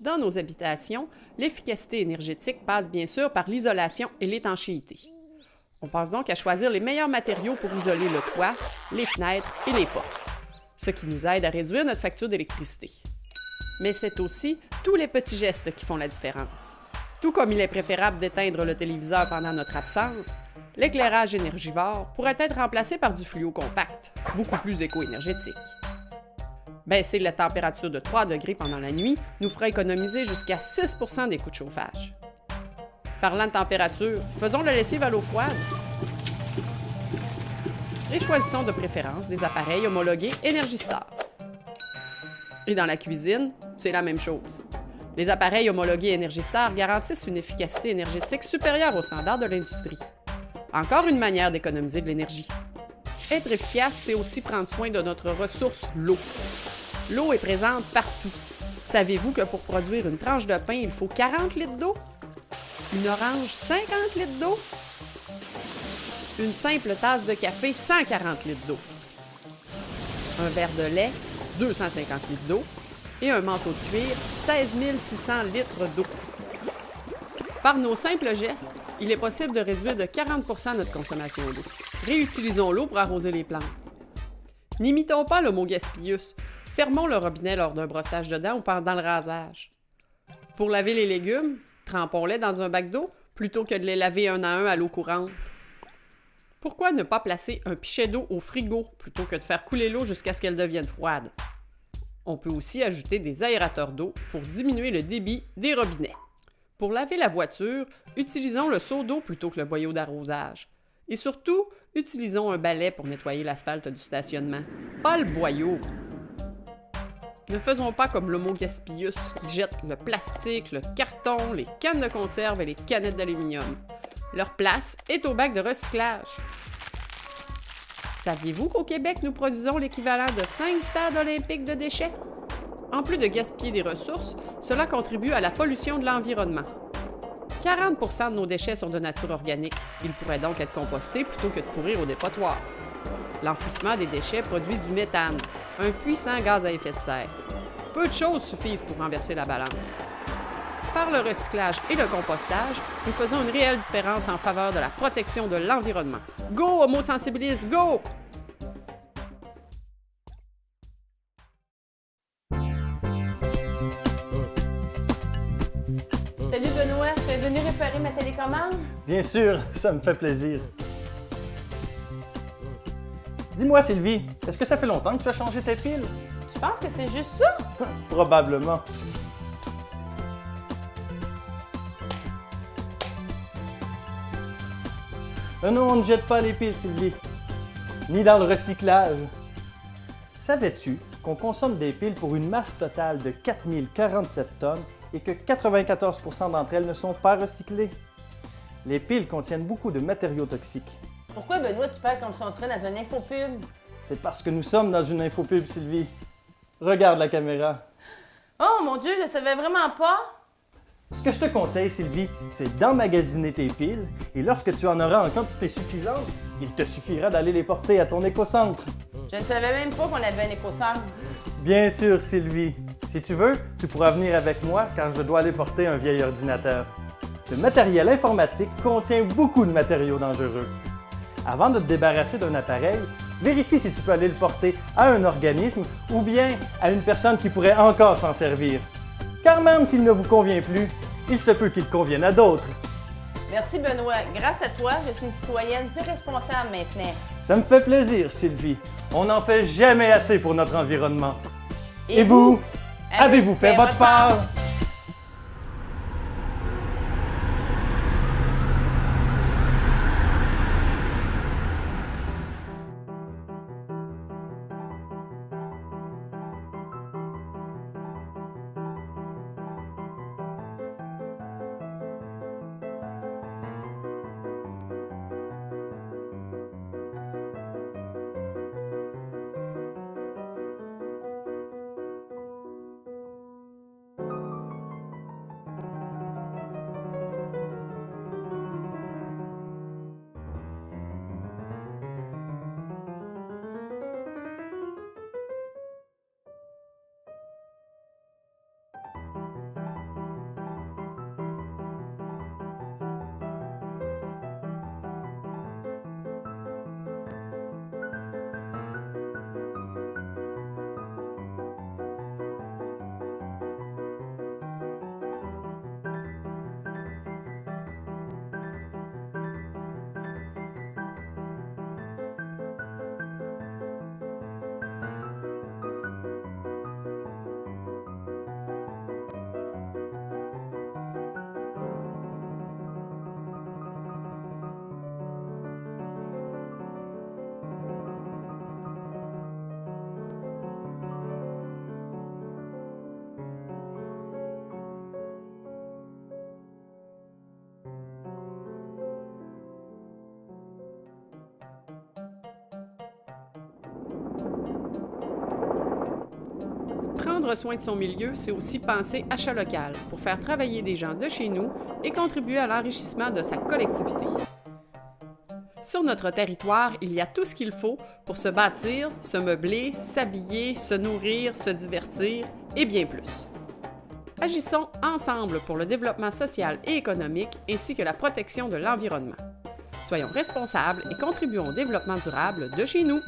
Dans nos habitations, l'efficacité énergétique passe bien sûr par l'isolation et l'étanchéité. On pense donc à choisir les meilleurs matériaux pour isoler le toit, les fenêtres et les portes, ce qui nous aide à réduire notre facture d'électricité. Mais c'est aussi tous les petits gestes qui font la différence. Tout comme il est préférable d'éteindre le téléviseur pendant notre absence, l'éclairage énergivore pourrait être remplacé par du fluo compact, beaucoup plus éco-énergétique. Baisser la température de 3 degrés pendant la nuit nous fera économiser jusqu'à 6 % des coûts de chauffage. Parlant de température, faisons la lessive à l'eau froide. Et choisissons de préférence des appareils homologués Energy Star. Et dans la cuisine, c'est la même chose. Les appareils homologués Energy Star garantissent une efficacité énergétique supérieure aux standards de l'industrie. Encore une manière d'économiser de l'énergie. Être efficace, c'est aussi prendre soin de notre ressource, l'eau. L'eau est présente partout. Savez-vous que pour produire une tranche de pain, il faut 40 litres d'eau? Une orange, 50 litres d'eau? Une simple tasse de café, 140 litres d'eau. Un verre de lait, 250 litres d'eau. Et un manteau de cuir, 16 600 litres d'eau. Par nos simples gestes, il est possible de réduire de 40 % notre consommation d'eau. Réutilisons l'eau pour arroser les plantes. N'imitons pas le mot gaspillus. Fermons le robinet lors d'un brossage de dents ou pendant le rasage. Pour laver les légumes, trempons-les dans un bac d'eau plutôt que de les laver un à un à l'eau courante. Pourquoi ne pas placer un pichet d'eau au frigo plutôt que de faire couler l'eau jusqu'à ce qu'elle devienne froide? On peut aussi ajouter des aérateurs d'eau pour diminuer le débit des robinets. Pour laver la voiture, utilisons le seau d'eau plutôt que le boyau d'arrosage. Et surtout, utilisons un balai pour nettoyer l'asphalte du stationnement, pas le boyau. Ne faisons pas comme l'homo gaspillus qui jette le plastique, le carton, les cannes de conserve et les canettes d'aluminium. Leur place est au bac de recyclage. Saviez-vous qu'au Québec, nous produisons l'équivalent de 5 stades olympiques de déchets? En plus de gaspiller des ressources, cela contribue à la pollution de l'environnement. 40 % de nos déchets sont de nature organique. Ils pourraient donc être compostés plutôt que de pourrir au dépotoir. L'enfouissement des déchets produit du méthane, un puissant gaz à effet de serre. Peu de choses suffisent pour renverser la balance. Par le recyclage et le compostage, nous faisons une réelle différence en faveur de la protection de l'environnement. Go, Homo sensibilis, go! Salut Benoît, tu es venu réparer ma télécommande? Bien sûr, ça me fait plaisir. Dis-moi Sylvie, est-ce que ça fait longtemps que tu as changé tes piles? Je pense que c'est juste ça. Probablement. Non, on ne jette pas les piles, Sylvie. Ni dans le recyclage. Savais-tu qu'on consomme des piles pour une masse totale de 4047 tonnes et que 94 % d'entre elles ne sont pas recyclées? Les piles contiennent beaucoup de matériaux toxiques. Pourquoi Benoît, tu parles comme si on serait dans une infopub? C'est parce que nous sommes dans une infopub, Sylvie. Regarde la caméra. Oh mon Dieu, je ne savais vraiment pas. Ce que je te conseille, Sylvie, c'est d'emmagasiner tes piles et lorsque tu en auras en quantité suffisante, il te suffira d'aller les porter à ton écocentre. Je ne savais même pas qu'on avait un éco-centre. Bien sûr, Sylvie. Si tu veux, tu pourras venir avec moi car je dois aller porter un vieil ordinateur. Le matériel informatique contient beaucoup de matériaux dangereux. Avant de te débarrasser d'un appareil, vérifie si tu peux aller le porter à un organisme ou bien à une personne qui pourrait encore s'en servir. Car même s'il ne vous convient plus, il se peut qu'il convienne à d'autres. Merci Benoît. Grâce à toi, je suis une citoyenne plus responsable maintenant. Ça me fait plaisir, Sylvie. On n'en fait jamais assez pour notre environnement. Et vous, avez-vous fait votre part? Prendre soin de son milieu, c'est aussi penser achat local pour faire travailler des gens de chez nous et contribuer à l'enrichissement de sa collectivité. Sur notre territoire, il y a tout ce qu'il faut pour se bâtir, se meubler, s'habiller, se nourrir, se divertir et bien plus. Agissons ensemble pour le développement social et économique ainsi que la protection de l'environnement. Soyons responsables et contribuons au développement durable de chez nous.